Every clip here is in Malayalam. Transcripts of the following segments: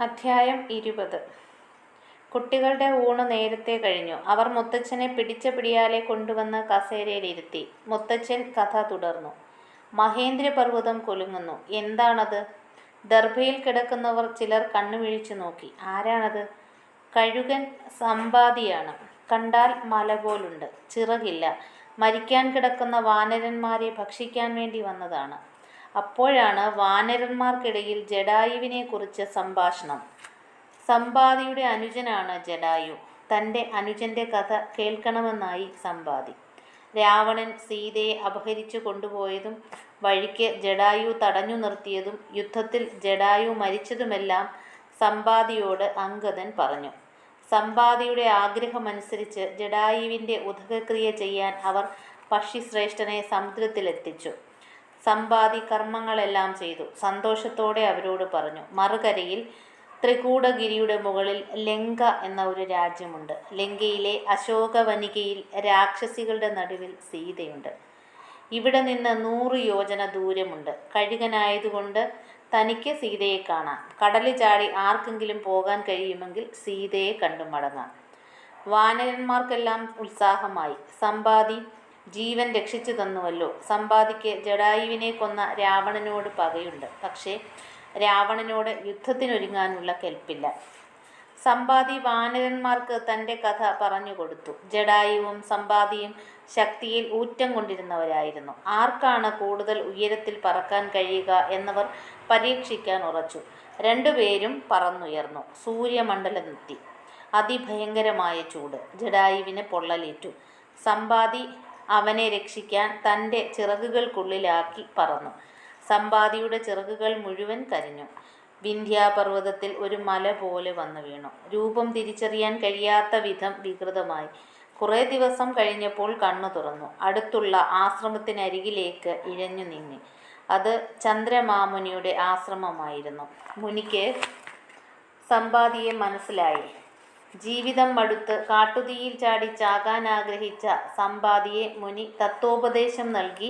അധ്യായം 20. കുട്ടികളുടെ ഊണ് നേരത്തെ കഴിഞ്ഞു. അവർ മുത്തച്ഛനെ പിടിച്ച പിടിയാലെ കൊണ്ടുവന്ന് കസേരയിലിരുത്തി. മുത്തച്ഛൻ കഥ തുടർന്നു. മഹേന്ദ്രപർവ്വതം കുലുങ്ങുന്നു. എന്താണത്? ദർഭയിൽ കിടക്കുന്നവർ ചിലർ കണ്ണുമിഴിച്ചു നോക്കി. ആരാണത്? കഴുകൻ സമ്പാദിയാണ്. കണ്ടാൽ മല പോലുണ്ട്. ചിറകില്ല. മരിക്കാൻ കിടക്കുന്ന വാനരന്മാരെ ഭക്ഷിക്കാൻ വേണ്ടി വന്നതാണ്. അപ്പോഴാണ് വാനരന്മാർക്കിടയിൽ ജടായുവിനെക്കുറിച്ച് സംഭാഷണം. സമ്പാദിയുടെ അനുജനാണ് ജടായു. തൻ്റെ അനുജൻ്റെ കഥ കേൾക്കണമെന്നായി സമ്പാദി. രാവണൻ സീതയെ അപഹരിച്ചു കൊണ്ടുപോയതും വഴിക്ക് ജടായു തടഞ്ഞു നിർത്തിയതും യുദ്ധത്തിൽ ജടായു മരിച്ചതുമെല്ലാം സമ്പാദിയോട് അംഗദൻ പറഞ്ഞു. സമ്പാദിയുടെ ആഗ്രഹമനുസരിച്ച് ജടായുവിൻ്റെ ഉദകക്രിയ ചെയ്യാൻ അവർ പക്ഷിശ്രേഷ്ഠനെ സമുദ്രത്തിലെത്തിച്ചു. സമ്പാദി കർമ്മങ്ങളെല്ലാം ചെയ്തു സന്തോഷത്തോടെ അവരോട് പറഞ്ഞു. മറുകരയിൽ ത്രികൂടഗിരിയുടെ മുകളിൽ ലങ്ക എന്ന ഒരു രാജ്യമുണ്ട്. ലങ്കയിലെ അശോകവനികയിൽ രാക്ഷസികളുടെ നടുവിൽ സീതയുണ്ട്. ഇവിടെ നിന്ന് 100 യോജന ദൂരമുണ്ട്. കഴുകനായതുകൊണ്ട് തനിക്ക് സീതയെ കാണാം. കടല് ചാടി ആർക്കെങ്കിലും പോകാൻ കഴിയുമെങ്കിൽ സീതയെ കണ്ടു മടങ്ങാം. വാനരന്മാർക്കെല്ലാം ഉത്സാഹമായി. സമ്പാദി ജീവൻ രക്ഷിച്ചു തന്നുവല്ലോ. സമ്പാദിക്ക് ജടായുവിനെ കൊന്ന രാവണനോട് പകയുണ്ട്. പക്ഷേ രാവണനോട് യുദ്ധത്തിനൊരുങ്ങാനുള്ള കെൽപ്പില്ല. സമ്പാദി വാനരന്മാർക്ക് തൻ്റെ കഥ പറഞ്ഞു കൊടുത്തു. ജടായുവും സമ്പാദിയും ശക്തിയിൽ ഊറ്റം കൊണ്ടിരുന്നവരായിരുന്നു. ആർക്കാണ് കൂടുതൽ ഉയരത്തിൽ പറക്കാൻ കഴിയുക എന്നവർ പരീക്ഷിക്കാൻ ഉറച്ചു. രണ്ടുപേരും പറന്നുയർന്നു. സൂര്യമണ്ഡലമെത്തി. അതിഭയങ്കരമായ ചൂട്. ജടായുവിന് പൊള്ളലേറ്റു. സമ്പാദി അവനെ രക്ഷിക്കാൻ തൻ്റെ ചിറകുകൾക്കുള്ളിലാക്കി പറന്നു. സമ്പാദിയുടെ ചിറകുകൾ മുഴുവൻ കരിഞ്ഞു. വിന്ധ്യാപർവ്വതത്തിൽ ഒരു മല പോലെ വന്നു വീണു. രൂപം തിരിച്ചറിയാൻ കഴിയാത്ത വിധം വികൃതമായി. കുറേ ദിവസം കഴിഞ്ഞപ്പോൾ കണ്ണു തുറന്നു. അടുത്തുള്ള ആശ്രമത്തിനരികിലേക്ക് ഇഴഞ്ഞു നീങ്ങി. അത് ചന്ദ്രമാമുനിയുടെ ആശ്രമമായിരുന്നു. മുനിക്ക് സമ്പാദിയെ മനസ്സിലായി. ജീവിതം മടുത്ത് കാട്ടുതീയിൽ ചാടി ചാകാൻ ആഗ്രഹിച്ച സമ്പാദിയെ മുനി തത്വോപദേശം നൽകി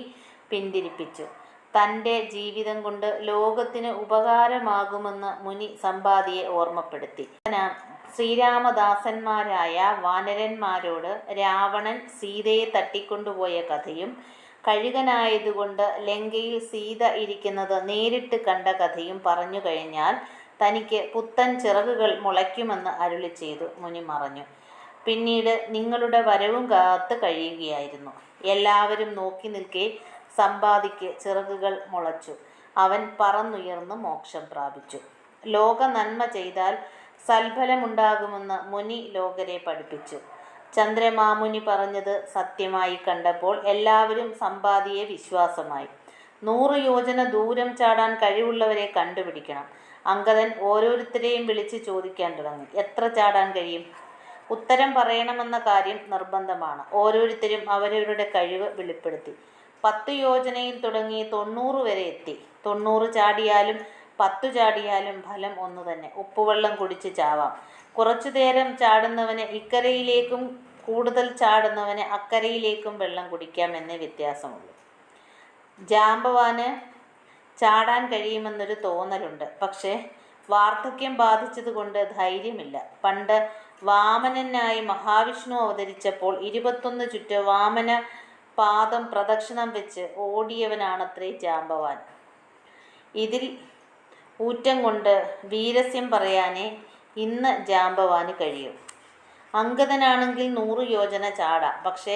പിന്തിരിപ്പിച്ചു. തൻ്റെ ജീവിതം കൊണ്ട് ലോകത്തിന് ഉപകാരമാകുമെന്ന് മുനി സമ്പാദിയെ ഓർമ്മപ്പെടുത്തി. ശ്രീരാമദാസന്മാരായ വാനരന്മാരോട് രാവണൻ സീതയെ തട്ടിക്കൊണ്ടുപോയ കഥയും കഴുകനായതുകൊണ്ട് ലങ്കയിൽ സീത ഇരിക്കുന്നത് നേരിട്ട് കണ്ട കഥയും പറഞ്ഞു കഴിഞ്ഞാൽ തനിക്ക് പുത്തൻ ചിറകുകൾ മുളയ്ക്കുമെന്ന് അരുളി ചെയ്തു. മുനി മറഞ്ഞു. പിന്നീട് നിങ്ങളുടെ വരവും കാത്ത് കഴിയുകയായിരുന്നു. എല്ലാവരും നോക്കി നിൽക്കെ സമ്പാദിക്ക് ചിറകുകൾ മുളച്ചു. അവൻ പറന്നുയർന്ന് മോക്ഷം പ്രാപിച്ചു. ലോക നന്മ ചെയ്താൽ സൽഫലമുണ്ടാകുമെന്ന് മുനി ലോകരെ പഠിപ്പിച്ചു. ചന്ദ്രമാമുനി പറഞ്ഞത് സത്യമായി കണ്ടപ്പോൾ എല്ലാവരും സമ്പാദിയെ വിശ്വാസമായി. 100 യോജന ദൂരം ചാടാൻ കഴിവുള്ളവരെ കണ്ടുപിടിക്കണം. അംഗദൻ ഓരോരുത്തരെയും വിളിച്ച് ചോദിക്കാൻ തുടങ്ങി. എത്ര ചാടാൻ കഴിയും? ഉത്തരം പറയണമെന്ന കാര്യം നിർബന്ധമാണ്. ഓരോരുത്തരും അവരവരുടെ കഴിവ് വെളിപ്പെടുത്തി. 10 യോജനയിൽ തുടങ്ങി 90 വരെ എത്തി. 90 ചാടിയാലും 10 ചാടിയാലും ഫലം ഒന്നു തന്നെ. ഉപ്പുവെള്ളം കുടിച്ച് ചാവാം. കുറച്ചു നേരം ചാടുന്നവന് ഇക്കരയിലേക്കും കൂടുതൽ ചാടുന്നവന് അക്കരയിലേക്കും വെള്ളം കുടിക്കാം എന്നേ വ്യത്യാസമുള്ളൂ. ജാമ്പവാന് ചാടാൻ കഴിയുമെന്നൊരു തോന്നലുണ്ട്. പക്ഷേ വാർദ്ധക്യം ബാധിച്ചതുകൊണ്ട് ധൈര്യമില്ല. പണ്ട് വാമനനായി മഹാവിഷ്ണു അവതരിച്ചപ്പോൾ 21 ചുറ്റ് വാമന പാദം പ്രദക്ഷിണം വെച്ച് ഓടിയവനാണത്രേ ജാമ്പവാൻ. ഇതിൽ ഊറ്റം കൊണ്ട് വീരസ്യം പറയാനേ ഇന്ന് ജാമ്പവാന് കഴിയും. അംഗദനാണെങ്കിൽ 100 യോജന ചാടാം. പക്ഷേ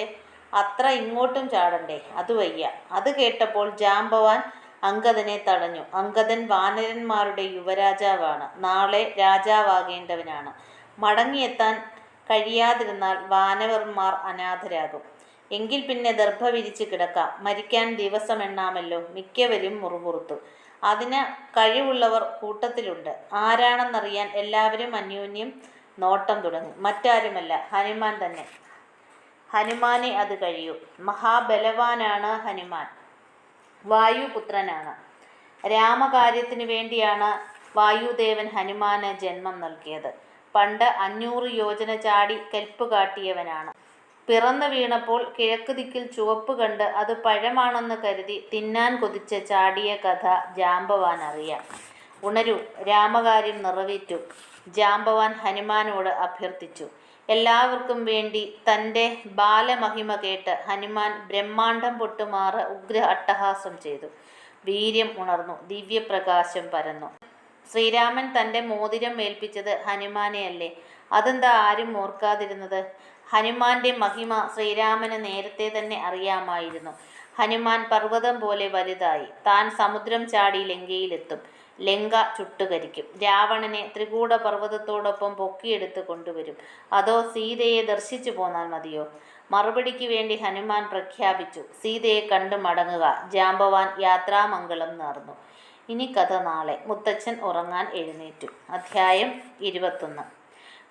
അത്ര ഇങ്ങോട്ടും ചാടണ്ടേ? അത് വയ്യ. അത് കേട്ടപ്പോൾ ജാമ്പവാൻ അംഗദനെ തടഞ്ഞു. അംഗദൻ വാനരന്മാരുടെ യുവരാജാവാണ്. നാളെ രാജാവാകേണ്ടവനാണ്. മടങ്ങിയെത്താൻ കഴിയാതിരുന്നാൽ വാനരന്മാർ അനാഥരാകും. എങ്കിൽ പിന്നെ ദർഭ വിരിച്ച് കിടക്കാം. മരിക്കാൻ ദിവസം എണ്ണാമല്ലോ. മിക്കവരും മുറുമുറുത്തു. അതിന് കഴിവുള്ളവർ കൂട്ടത്തിലുണ്ട്. ആരാണെന്നറിയാൻ എല്ലാവരും അന്യോന്യം നോട്ടം തുടങ്ങി. മറ്റാരുമല്ല, ഹനുമാൻ തന്നെ. ഹനുമാനെ അത് കഴിയൂ. മഹാബലവാനാണ് ഹനുമാൻ. വായുപുത്രനാണ്. രാമകാര്യത്തിനു വേണ്ടിയാണ് വായുദേവൻ ഹനുമാന് ജന്മം നൽകിയത്. പണ്ട് 500 യോജന ചാടി കെൽപ്പ് കാട്ടിയവനാണ്. പിറന്നു വീണപ്പോൾ കിഴക്ക് ദിക്കിൽ ചുവപ്പ് കണ്ട് അത് പഴമാണെന്ന് കരുതി തിന്നാൻ കൊതിച്ച് ചാടിയ കഥ ജാമ്പവാൻ അറിയാം. ഉണരൂ, രാമകാര്യം നിറവേറ്റൂ, ജാമ്പവാൻ ഹനുമാനോട് അഭ്യർത്ഥിച്ചു. എല്ലാവർക്കും വേണ്ടി തൻ്റെ ബാലമഹിമ കേട്ട് ഹനുമാൻ ബ്രഹ്മാണ്ഡം പൊട്ടുമാറ് ഉഗ്ര അട്ടഹാസം ചെയ്തു. വീര്യം ഉണർന്നു, ദിവ്യപ്രകാശം പരന്നു. ശ്രീരാമൻ തൻ്റെ മോതിരം ഏൽപ്പിച്ചത് ഹനുമാനെയല്ലേ? അതെന്താ ആരും ഓർക്കാതിരുന്നത്? ഹനുമാന്റെ മഹിമ ശ്രീരാമന് നേരത്തെ തന്നെ അറിയാമായിരുന്നു. ഹനുമാൻ പർവ്വതം പോലെ വലുതായി. താൻ സമുദ്രം ചാടി ലങ്കയിലെത്തും. ലങ്ക ചുട്ടുകരിക്കും. രാവണനെ ത്രികൂട പർവ്വതത്തോടൊപ്പം പൊക്കിയെടുത്ത് കൊണ്ടുവരും. അതോ സീതയെ ദർശിച്ചു പോന്നാൽ മതിയോ? മറുപടിക്ക് വേണ്ടി ഹനുമാൻ പ്രഖ്യാപിച്ചു, സീതയെ കണ്ടു മടങ്ങുക. ജാമ്പവാൻ യാത്രാമംഗളം നേർന്നു. ഇനി കഥ നാളെ. മുത്തച്ഛൻ ഉറങ്ങാൻ എഴുന്നേറ്റു. അധ്യായം 21.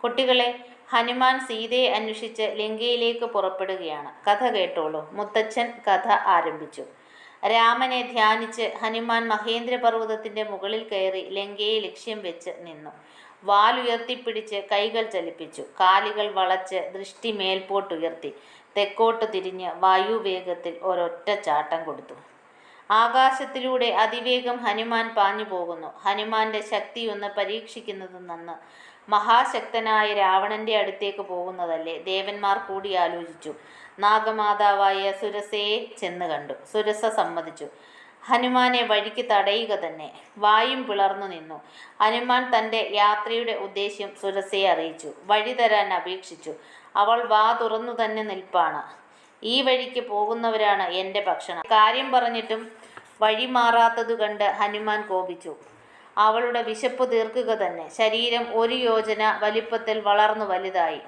കുട്ടികളെ, ഹനുമാൻ സീതയെ അന്വേഷിച്ച് ലങ്കയിലേക്ക് പുറപ്പെടുകയാണ്. കഥ കേട്ടോളൂ. മുത്തച്ഛൻ കഥ ആരംഭിച്ചു. രാമനെ ധ്യാനിച്ച് ഹനുമാൻ മഹേന്ദ്രപർവ്വതത്തിൻ്റെ മുകളിൽ കയറി ലങ്കയെ ലക്ഷ്യം വെച്ച് നിന്നു. വാലുയർത്തിപ്പിടിച്ച് കൈകൾ ചലിപ്പിച്ചു. കാലുകൾ വളച്ച് ദൃഷ്ടി മേൽപോട്ടുയർത്തി തെക്കോട്ട് തിരിഞ്ഞ് വായുവേഗത്തിൽ ഒരൊറ്റ ചാട്ടം കൊടുത്തു. ആകാശത്തിലൂടെ അതിവേഗം ഹനുമാൻ പാഞ്ഞു പോകുന്നു. ഹനുമാന്റെ ശക്തിയൊന്ന് പരീക്ഷിക്കുന്നത് നന്ന്. മഹാശക്തനായ രാവണന്റെ അടുത്തേക്ക് പോകുന്നതല്ലേ? ദേവന്മാർ കൂടി ആലോചിച്ചു. നാഗമാതാവായ സുരസയെ ചെന്ന് കണ്ടു. സുരസ സമ്മതിച്ചു. ഹനുമാനെ വഴിക്ക് തടയുക തന്നെ. വായും പിളർന്നു നിന്നു. ഹനുമാൻ തൻ്റെ യാത്രയുടെ ഉദ്ദേശ്യം സുരസയെ അറിയിച്ചു. വഴി തരാൻ അപേക്ഷിച്ചു. അവൾ വാ തുറന്നു തന്നെ നിൽപ്പാണ്. ഈ വഴിക്ക് പോകുന്നവരാണ് എൻ്റെ ഭക്ഷണം. കാര്യം പറഞ്ഞിട്ടും വഴി മാറാത്തതു കണ്ട് ഹനുമാൻ കോപിച്ചു. അവളുടെ വിശപ്പ് തീർക്കുക തന്നെ. ശരീരം 1 യോജന വലിപ്പത്തിൽ വളർന്നു വലുതായി.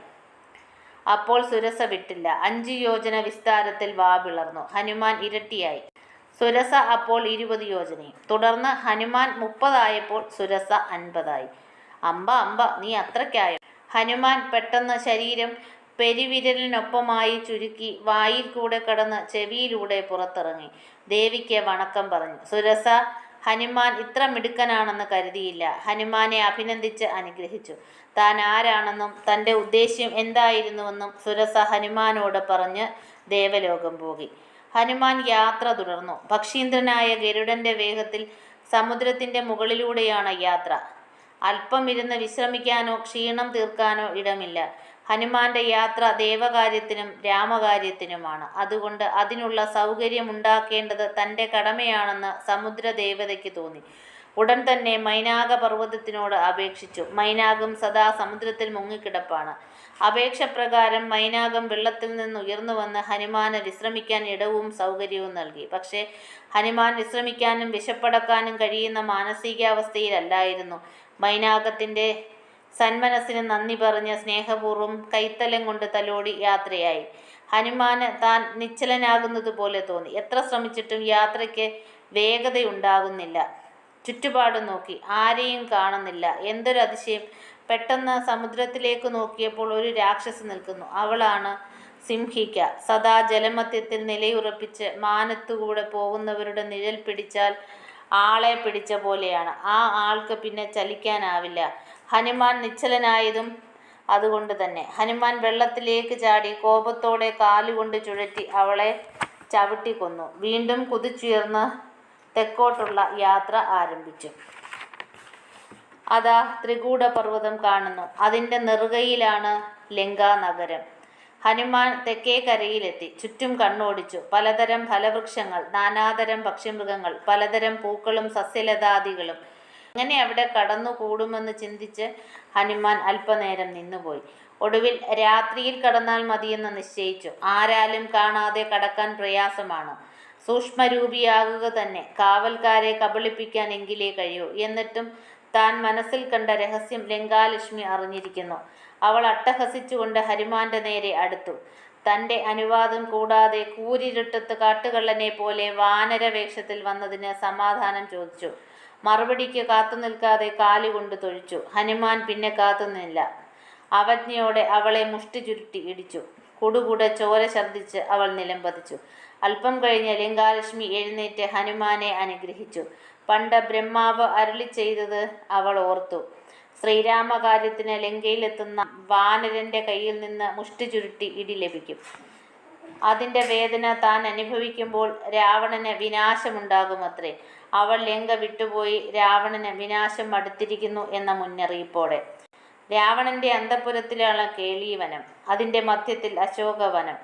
അപ്പോൾ സുരസ വിട്ടില്ല. 5 യോജന വിസ്താരത്തിൽ വാ പിളർന്നു. ഹനുമാൻ ഇരട്ടിയായി. സുരസ അപ്പോൾ 20 യോജനയും. തുടർന്ന് ഹനുമാൻ 30 ആയപ്പോൾ സുരസ 50 അമ്പ അമ്പ, നീ അത്രയ്ക്കായോ? ഹനുമാൻ പെട്ടെന്ന് ശരീരം പെരുവിരലിനൊപ്പമായി ചുരുക്കി വായിൽ കൂടെ കടന്ന് ചെവിയിലൂടെ പുറത്തിറങ്ങി. ദേവിക്ക് വണക്കം പറഞ്ഞു. സുരസ ഹനുമാൻ ഇത്ര മിടുക്കനാണെന്ന് കരുതിയില്ല. ഹനുമാനെ അഭിനന്ദിച്ച് അനുഗ്രഹിച്ചു. താൻ ആരാണെന്നും തൻ്റെ ഉദ്ദേശ്യം എന്തായിരുന്നുവെന്നും സുരസ ഹനുമാനോട് പറഞ്ഞ് ദേവലോകം പോകി. ഹനുമാൻ യാത്ര തുടർന്നു. പക്ഷീന്ദ്രനായ ഗരുഡന്റെ വേഗത്തിൽ സമുദ്രത്തിൻ്റെ മുകളിലൂടെയാണ് യാത്ര. അല്പം ഇരുന്ന് വിശ്രമിക്കാനോ ക്ഷീണം തീർക്കാനോ ഇടമില്ല. ഹനുമാന്റെ യാത്ര ദേവകാര്യത്തിനും രാമകാര്യത്തിനുമാണ്. അതുകൊണ്ട് അതിനുള്ള സൗകര്യമുണ്ടാക്കേണ്ടത് തൻ്റെ കടമയാണെന്ന് സമുദ്രദേവതയ്ക്ക് തോന്നി. ഉടൻ തന്നെ മൈനാക പർവ്വതത്തിനോട് അപേക്ഷിച്ചു. മൈനാകം സദാ സമുദ്രത്തിൽ മുങ്ങിക്കിടപ്പാണ്. അപേക്ഷപ്രകാരം മൈനാകം വെള്ളത്തിൽ നിന്ന് ഉയർന്നു വന്ന് ഹനുമാന് വിശ്രമിക്കാൻ ഇടവും സൗകര്യവും നൽകി. പക്ഷേ ഹനുമാൻ വിശ്രമിക്കാനും വിശപ്പടക്കാനും കഴിയുന്ന മാനസികാവസ്ഥയിലല്ലായിരുന്നു. മൈനാകത്തിൻ്റെ സന്മനസ്സിന് നന്ദി പറഞ്ഞ് സ്നേഹപൂർവ്വം കൈത്തലം കൊണ്ട് തലോടി യാത്രയായി. ഹനുമാന് താൻ നിശ്ചലനാകുന്നത് പോലെ തോന്നി. എത്ര ശ്രമിച്ചിട്ടും യാത്രയ്ക്ക് വേഗതയുണ്ടാകുന്നില്ല. ചുറ്റുപാടും നോക്കി, ആരെയും കാണുന്നില്ല. എന്തൊരു അതിശയം! പെട്ടെന്ന് സമുദ്രത്തിലേക്ക് നോക്കിയപ്പോൾ ഒരു രാക്ഷസി നിൽക്കുന്നു. അവളാണ് സിംഹിക. സദാ ജലമധ്യത്തിൽ നിലയുറപ്പിച്ച് മാനത്തുകൂടെ പോകുന്നവരുടെ നിഴൽ പിടിച്ചാൽ ആളെ പിടിച്ച പോലെയാണ്. ആ ആൾക്ക് പിന്നെ ചലിക്കാനാവില്ല. ഹനുമാൻ നിശ്ചലനായതും അതുകൊണ്ട് തന്നെ. ഹനുമാൻ വെള്ളത്തിലേക്ക് ചാടി കോപത്തോടെ കാലുകൊണ്ട് ചുഴറ്റി അവളെ ചവിട്ടിക്കൊന്നു. വീണ്ടും കുതിച്ചുയർന്ന് തെക്കോട്ടുള്ള യാത്ര ആരംഭിച്ചു. അതാ ത്രികൂട പർവ്വതം കാണുന്നു. അതിൻ്റെ നെറുകയിലാണ് ലങ്കാനഗരം. ഹനുമാൻ തെക്കേ കരയിലെത്തി. ചുറ്റും കണ്ണോടിച്ചു. പലതരം ഫലവൃക്ഷങ്ങൾ, നാനാതരം പക്ഷിമൃഗങ്ങൾ, പലതരം പൂക്കളും സസ്യലതാദികളും. എങ്ങനെ അവിടെ കടന്നുകൂടുമെന്ന് ചിന്തിച്ച് ഹനുമാൻ അല്പനേരം നിന്നുപോയി. ഒടുവിൽ രാത്രിയിൽ കടന്നാൽ മതിയെന്ന് നിശ്ചയിച്ചു. ആരാലും കാണാതെ കടക്കാൻ പ്രയാസമാണ്. സൂക്ഷ്മരൂപിയാകുക തന്നെ. കാവൽക്കാരെ കബളിപ്പിക്കാൻ എങ്കിലേ കഴിയൂ. എന്നിട്ടും താൻ മനസ്സിൽ കണ്ട രഹസ്യം ലങ്കാലക്ഷ്മി അറിഞ്ഞിരിക്കുന്നു. അവൾ അട്ടഹസിച്ചുകൊണ്ട് ഹനുമാന്റെ നേരെ അടുത്തു. തൻ്റെ അനുവാദം കൂടാതെ കൂരിരുട്ടത്ത് കാട്ടുകള്ളനെ പോലെ വാനരവേഷത്തിൽ വന്നതിന് സമാധാനം ചോദിച്ചു. മറുപടിക്ക് കാത്തുനിൽക്കാതെ കാലുകൊണ്ട് തൊഴിച്ചു. ഹനുമാൻ പിന്നെ കാത്തുനിന്നില്ല. അവജ്ഞയോടെ അവളെ മുഷ്ടി ചുരുട്ടി ഇടിച്ചു. കുടുകുടെ ചോര ഛർദ്ദിച്ച് അവൾ നിലംപതിച്ചു. അല്പം കഴിഞ്ഞ് ലങ്കാലക്ഷ്മി എഴുന്നേറ്റ് ഹനുമാനെ അനുഗ്രഹിച്ചു. പണ്ട് ബ്രഹ്മാവ് അരുളി ചെയ്തത് അവൾ ഓർത്തു. ശ്രീരാമകാര്യത്തിന് ലങ്കയിലെത്തുന്ന വാനരന്റെ കയ്യിൽ നിന്ന് മുഷ്ടി ചുരുട്ടി ഇടി ലഭിക്കും. അതിൻ്റെ വേദന താൻ അനുഭവിക്കുമ്പോൾ രാവണന് വിനാശമുണ്ടാകുമത്രേ. അവൾ ലങ്ക വിട്ടുപോയി രാവണന് വിനാശം അടുത്തിരിക്കുന്നു എന്ന മുന്നറിയിപ്പോടെ. രാവണന്റെ അന്തഃപുരത്തിലാണ് കേളീവനം. അതിൻ്റെ മധ്യത്തിൽ അശോകവനം.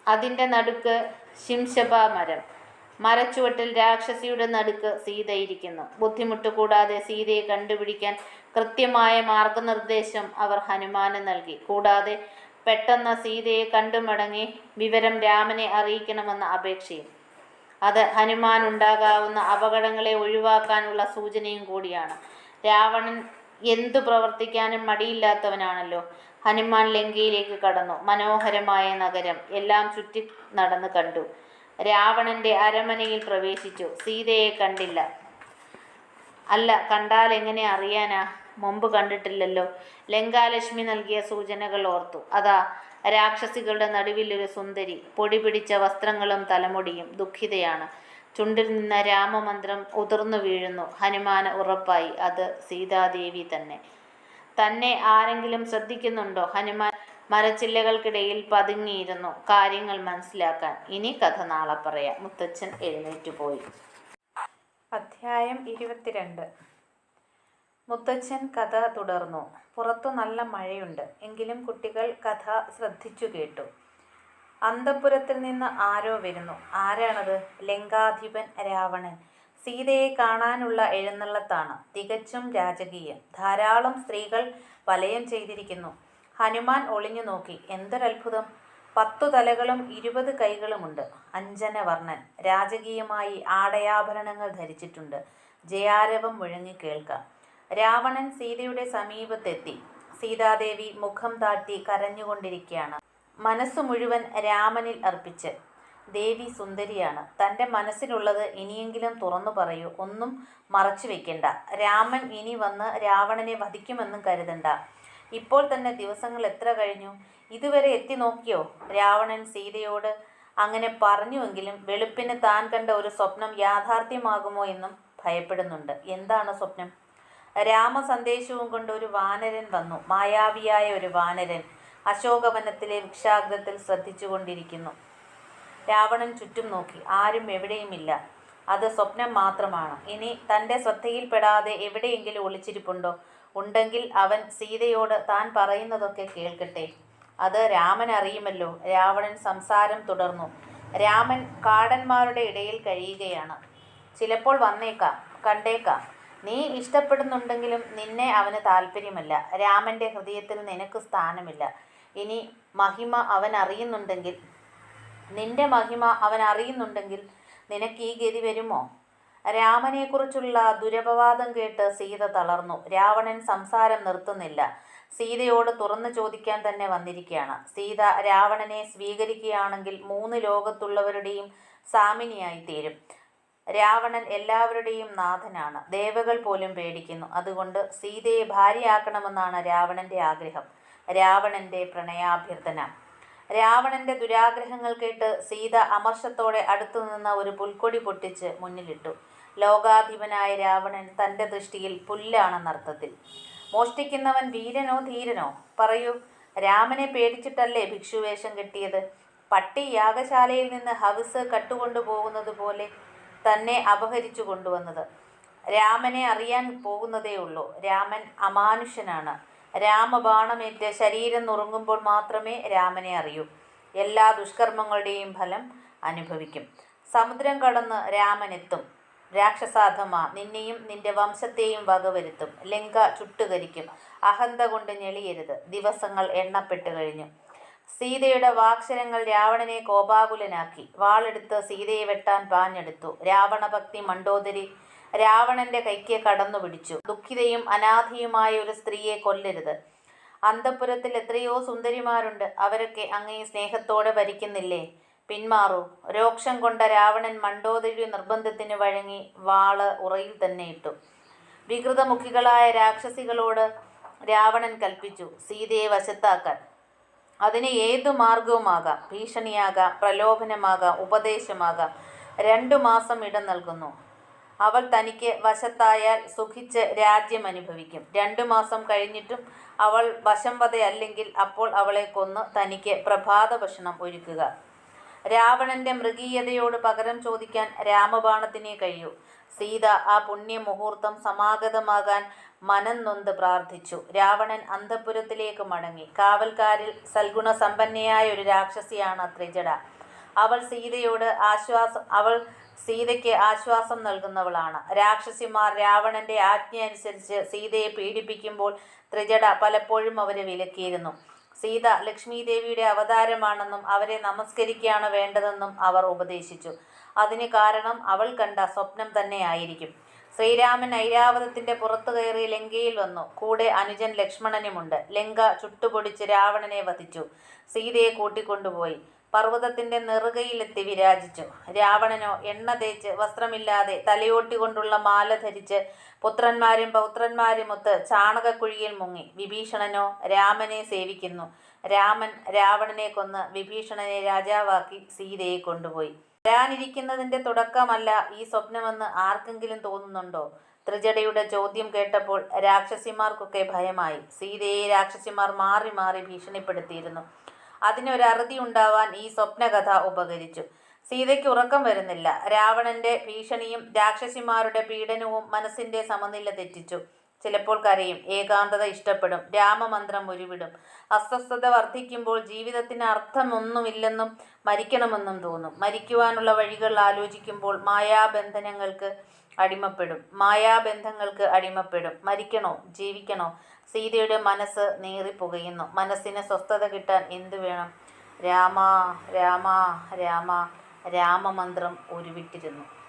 അതിൻ്റെ നടുക്ക് ശിംശപ മരം. മരച്ചുവട്ടിൽ രാക്ഷസിയുടെ നടുക്ക് സീത ഇരിക്കുന്നു. ബുദ്ധിമുട്ട് കൂടാതെ സീതയെ കണ്ടുപിടിക്കാൻ കൃത്യമായ മാർഗനിർദ്ദേശം അവർ ഹനുമാന് നൽകി. കൂടാതെ പെട്ടെന്ന് സീതയെ കണ്ടുമടങ്ങി വിവരം രാമനെ അറിയിക്കണമെന്ന അപേക്ഷയും. അത് ഹനുമാൻ ഉണ്ടാകാവുന്ന അപകടങ്ങളെ ഒഴിവാക്കാനുള്ള സൂചനയും കൂടിയാണ്. രാവണൻ എന്തു പ്രവർത്തിക്കാനും മടിയില്ലാത്തവനാണല്ലോ. ഹനുമാൻ ലങ്കയിലേക്ക് കടന്നു. മനോഹരമായ നഗരം എല്ലാം ചുറ്റി നടന്ന് കണ്ടു. രാവണന്റെ അരമനയിൽ പ്രവേശിച്ചു. സീതയെ കണ്ടില്ല. അല്ല, കണ്ടാൽ എങ്ങനെ അറിയാനാ? മുമ്പ് കണ്ടിട്ടില്ലല്ലോ. ലങ്കാലക്ഷ്മി നൽകിയ സൂചനകൾ ഓർത്തു. അതാ രാക്ഷസികളുടെ നടുവിൽ ഒരു സുന്ദരി, പൊടി പിടിച്ച വസ്ത്രങ്ങളും തലമുടിയും, ദുഃഖിതയാണ്. ചുണ്ടിൽ നിന്ന് രാമമന്ത്രം ഉതിർന്നു വീഴുന്നു. ഹനുമാന് ഉറപ്പായി അത് സീതാദേവി തന്നെ. തന്നെ ആരെങ്കിലും ശ്രദ്ധിക്കുന്നുണ്ടോ? ഹനുമാൻ മരച്ചില്ലകൾക്കിടയിൽ പതുങ്ങിയിരുന്നു, കാര്യങ്ങൾ മനസ്സിലാക്കാൻ. ഇനി കഥ നാളെ പറയാം. മുത്തച്ഛൻ എഴുന്നേറ്റുപോയി. അധ്യായം 22. മുത്തച്ഛൻ കഥ തുടർന്നു. പുറത്തു നല്ല മഴയുണ്ട്. എങ്കിലും കുട്ടികൾ കഥ ശ്രദ്ധിച്ചു കേട്ടു. അന്തഃപുരത്തിൽ നിന്ന് ആരോ വരുന്നു. ആരാണത്? ലങ്കാധിപൻ രാവണൻ. സീതയെ കാണാനുള്ള എഴുന്നള്ളത്താണ്. തികച്ചും രാജകീയം. ധാരാളം സ്ത്രീകൾ വലയം ചെയ്തിരിക്കുന്നു. ഹനുമാൻ ഒളിഞ്ഞു നോക്കി. എന്തൊരത്ഭുതം! 10 തലകളും 20 കൈകളുമുണ്ട്. അഞ്ജനവർണ്ണൻ. രാജകീയമായി ആടയാഭരണങ്ങൾ ധരിച്ചിട്ടുണ്ട്. ജയാരവം മുഴങ്ങി കേൾക്കാം. രാവണൻ സീതയുടെ സമീപത്തെത്തി. സീതാദേവി മുഖം താഴ്ത്തി കരഞ്ഞുകൊണ്ടിരിക്കുകയാണ്. മനസ്സു മുഴുവൻ രാമനിൽ അർപ്പിച്ച്. ദേവി സുന്ദരിയാണ്. തൻ്റെ മനസ്സിലുള്ളത് ഇനിയെങ്കിലും തുറന്നു പറയൂ. ഒന്നും മറച്ചു വെക്കണ്ട. രാമൻ ഇനി വന്ന് രാവണനെ വധിക്കുമെന്നും കരുതണ്ട. ഇപ്പോൾ തന്നെ ദിവസങ്ങൾ എത്ര കഴിഞ്ഞു? ഇതുവരെ എത്തി നോക്കിയോ? രാവണൻ സീതയോട് അങ്ങനെ പറഞ്ഞുവെങ്കിലും വെളുപ്പിന് താൻ കണ്ട ഒരു സ്വപ്നം യാഥാർത്ഥ്യമാകുമോ എന്നും ഭയപ്പെടുന്നുണ്ട്. എന്താണ് സ്വപ്നം? രാമസന്ദേശവും കൊണ്ട് ഒരു വാനരൻ വന്നു. മായാവിയായ ഒരു വാനരൻ അശോകവനത്തിലെ വൃക്ഷാഗ്രത്തിൽ ശ്രദ്ധിച്ചുകൊണ്ടിരിക്കുന്നു. രാവണൻ ചുറ്റും നോക്കി. ആരും എവിടെയുമില്ല. അത് സ്വപ്നം മാത്രമാണ്. ഇനി തൻ്റെ ശ്രദ്ധയിൽപ്പെടാതെ എവിടെയെങ്കിലും ഒളിച്ചിരിപ്പുണ്ടോ? ഉണ്ടെങ്കിൽ അവൻ സീതയോട് താൻ പറയുന്നതൊക്കെ കേൾക്കട്ടെ. അത് രാമൻ അറിയുമല്ലോ. രാവണൻ സംസാരം തുടർന്നു. രാമൻ കാടന്മാരുടെ ഇടയിൽ കഴിയുകയാണ്. ചിലപ്പോൾ വന്നേക്കാം, കണ്ടേക്കാം. നീ ഇഷ്ടപ്പെടുന്നുണ്ടെങ്കിലും നിന്നെ അവന് താല്പര്യമല്ല. രാമൻ്റെ ഹൃദയത്തിൽ നിനക്ക് സ്ഥാനമില്ല. ഇനി മഹിമ അവൻ അറിയുന്നുണ്ടെങ്കിൽ, നിന്റെ മഹിമ അവൻ അറിയുന്നുണ്ടെങ്കിൽ നിനക്ക് ഈ ഗതി വരുമോ? രാമനെക്കുറിച്ചുള്ള ദുരപവാദം കേട്ട് സീത തളർന്നു. രാവണൻ സംസാരം നിർത്തുന്നില്ല. സീതയോട് തുറന്നു ചോദിക്കാൻ തന്നെ വന്നിരിക്കുകയാണ്. സീത രാവണനെ സ്വീകരിക്കുകയാണെങ്കിൽ 3 ലോകത്തുള്ളവരുടെയും സാമിനിയായി തീരും. രാവണൻ എല്ലാവരുടെയും നാഥനാണ്. ദേവകൾ പോലും പേടിക്കുന്നു. അതുകൊണ്ട് സീതയെ ഭാര്യയാക്കണമെന്നാണ് രാവണന്റെ ആഗ്രഹം. രാവണന്റെ പ്രണയാഭ്യർത്ഥന. രാവണന്റെ ദുരാഗ്രഹങ്ങൾ കേട്ട് സീത അമർഷത്തോടെ അടുത്തുനിന്ന ഒരു പുൽക്കൊടി പൊട്ടിച്ച് മുന്നിലിട്ടു. ലോകാധിപനായ രാവണൻ തൻ്റെ ദൃഷ്ടിയിൽ പുല്ലാണെന്നർത്ഥത്തിൽ. മോഷ്ടിക്കുന്നവൻ വീരനോ ധീരനോ? പറയൂ. രാമനെ പേടിച്ചിട്ടല്ലേ ഭിക്ഷുവേഷം കെട്ടിയത്? പട്ടി യാഗശാലയിൽ നിന്ന് ഹവിസ് കട്ടുകൊണ്ടു പോകുന്നത് പോലെ തന്നെ അപഹരിച്ചു കൊണ്ടുവന്നത്. രാമനെ അറിയാൻ പോകുന്നതേയുള്ളൂ. രാമൻ അമാനുഷ്യനാണ്. രാമബാണമേറ്റ് ശരീരം നുറുങ്ങുമ്പോൾ മാത്രമേ രാമനെ അറിയൂ. എല്ലാ ദുഷ്കർമ്മങ്ങളുടെയും ഫലം അനുഭവിക്കും. സമുദ്രം കടന്ന് രാമനെത്തും. രാക്ഷസാധമ, നിന്നെയും നിന്റെ വംശത്തെയും വകവരുത്തും. ലങ്ക ചുട്ടുകരിക്കും. അഹന്ത കൊണ്ട് ഞെളിയരുത്. ദിവസങ്ങൾ എണ്ണപ്പെട്ട് കഴിഞ്ഞു. സീതയുടെ വാക്ഷരങ്ങൾ രാവണനെ കോപാകുലനാക്കി. വാളെടുത്ത് സീതയെ വെട്ടാൻ പാഞ്ഞെടുത്തു. രാവണഭക്തി മണ്ഡോദരി രാവണന്റെ കൈക്ക് കടന്നു പിടിച്ചു. ദുഃഖിതയും അനാഥയുമായ ഒരു സ്ത്രീയെ കൊല്ലരുത്. അന്തഃപുരത്തിൽ എത്രയോ സുന്ദരിമാരുണ്ട്. അവരൊക്കെ അങ്ങയെ സ്നേഹത്തോടെ ഭരിക്കുന്നില്ലേ? പിന്മാറൂ. രോക്ഷം കൊണ്ട രാവണൻ മണ്ഡോദരി നിർബന്ധത്തിന് വഴങ്ങി വാള് ഉറയിൽ തന്നെ ഇട്ടു. വികൃതമുഖികളായ രാക്ഷസികളോട് രാവണൻ കൽപ്പിച്ചു സീതയെ വശത്താക്കാൻ. അതിന് ഏതു മാർഗവുമാകാം. ഭീഷണിയാകാം, പ്രലോഭനമാകാം, ഉപദേശമാകാം. 2 മാസം ഇടം നൽകുന്നു. അവൾ തനിക്ക് വശത്തായാൽ സുഖിച്ച് രാജ്യം അനുഭവിക്കും. 2 മാസം കഴിഞ്ഞിട്ടും അവൾ വശംവദയല്ലെങ്കിൽ അപ്പോൾ അവളെ കൊന്ന് തനിക്ക് പ്രഭാത ഭക്ഷണം ഒരുക്കുക. രാവണന്റെ മൃഗീയതയോട് പകരം ചോദിക്കാൻ രാമബാണത്തിനേ കഴിയൂ. സീത ആ പുണ്യമുഹൂർത്തം സമാഗതമാകാൻ മനം നൊന്ത് പ്രാർത്ഥിച്ചു. രാവണൻ അന്തഃപുരത്തിലേക്ക് മടങ്ങി. കാവൽക്കാരിൽ സൽഗുണസമ്പന്നയായ ഒരു രാക്ഷസിയാണ് ത്രിജട. അവൾ സീതയ്ക്ക് ആശ്വാസം നൽകുന്നവളാണ്. രാക്ഷസിമാർ രാവണന്റെ ആജ്ഞ അനുസരിച്ച് സീതയെ പീഡിപ്പിക്കുമ്പോൾ ത്രിജട പലപ്പോഴും അവരെ വിലക്കിയിരുന്നു. സീത ലക്ഷ്മീദേവിയുടെ അവതാരമാണെന്നും അവരെ നമസ്കരിക്കുകയാണ് വേണ്ടതെന്നും അവർ ഉപദേശിച്ചു. അതിന് കാരണം അവൾ കണ്ട സ്വപ്നം തന്നെ ആയിരിക്കും. ശ്രീരാമൻ ഐരാവതത്തിന്റെ പുറത്തു കയറി ലങ്കയിൽ വന്നു. കൂടെ അനുജൻ ലക്ഷ്മണനുമുണ്ട്. ലങ്ക ചുട്ടുപൊടിച്ച് രാവണനെ വധിച്ചു. സീതയെ കൂട്ടിക്കൊണ്ടുപോയി പർവ്വതത്തിന്റെ നെറുകയിലെത്തി വിരാജിച്ചു. രാവണനോ എണ്ണ തേച്ച് വസ്ത്രമില്ലാതെ തലയോട്ടി കൊണ്ടുള്ള മാല ധരിച്ച് പുത്രന്മാരും പൗത്രന്മാരുമൊത്ത് ചാണകക്കുഴിയിൽ മുങ്ങി. വിഭീഷണനോ രാമനെ സേവിക്കുന്നു. രാമൻ രാവണനെ കൊന്ന് വിഭീഷണനെ രാജാവാക്കി സീതയെ കൊണ്ടുപോയി. വരാനിരിക്കുന്നതിന്റെ തുടക്കമല്ല ഈ സ്വപ്നമെന്ന് ആർക്കെങ്കിലും തോന്നുന്നുണ്ടോ? ത്രിജടയുടെ ചോദ്യം കേട്ടപ്പോൾ രാക്ഷസിമാർക്കൊക്കെ ഭയമായി. സീതയെ രാക്ഷസിമാർ മാറി മാറി ഭീഷണിപ്പെടുത്തിയിരുന്നു. അതിനൊരറുതി ഉണ്ടാവാൻ ഈ സ്വപ്നകഥ ഉപകരിച്ചു. സീതയ്ക്ക് ഉറക്കം വരുന്നില്ല. രാവണന്റെ ഭീഷണിയും രാക്ഷസിമാരുടെ പീഡനവും മനസ്സിന്റെ സമനില തെറ്റിച്ചു. ചിലപ്പോൾ കരയും, ഏകാന്തത ഇഷ്ടപ്പെടും, രാമമന്ത്രം ഉരുവിടും. അസ്വസ്ഥത വർദ്ധിക്കുമ്പോൾ ജീവിതത്തിന് അർത്ഥമൊന്നുമില്ലെന്നും മരിക്കണമെന്നും തോന്നും. മരിക്കുവാനുള്ള വഴികൾ ആലോചിക്കുമ്പോൾ മായാബന്ധങ്ങൾക്ക് അടിമപ്പെടും. മരിക്കണോ ജീവിക്കണോ? സീതയുടെ മനസ്സ് നീറിപ്പുകയുന്നു. മനസ്സിന് സ്വസ്ഥത കിട്ടാൻ എന്തു വേണം? രാമ രാമ രാമ രാമമന്ത്രം ഉരുവിട്ടിരുന്നു.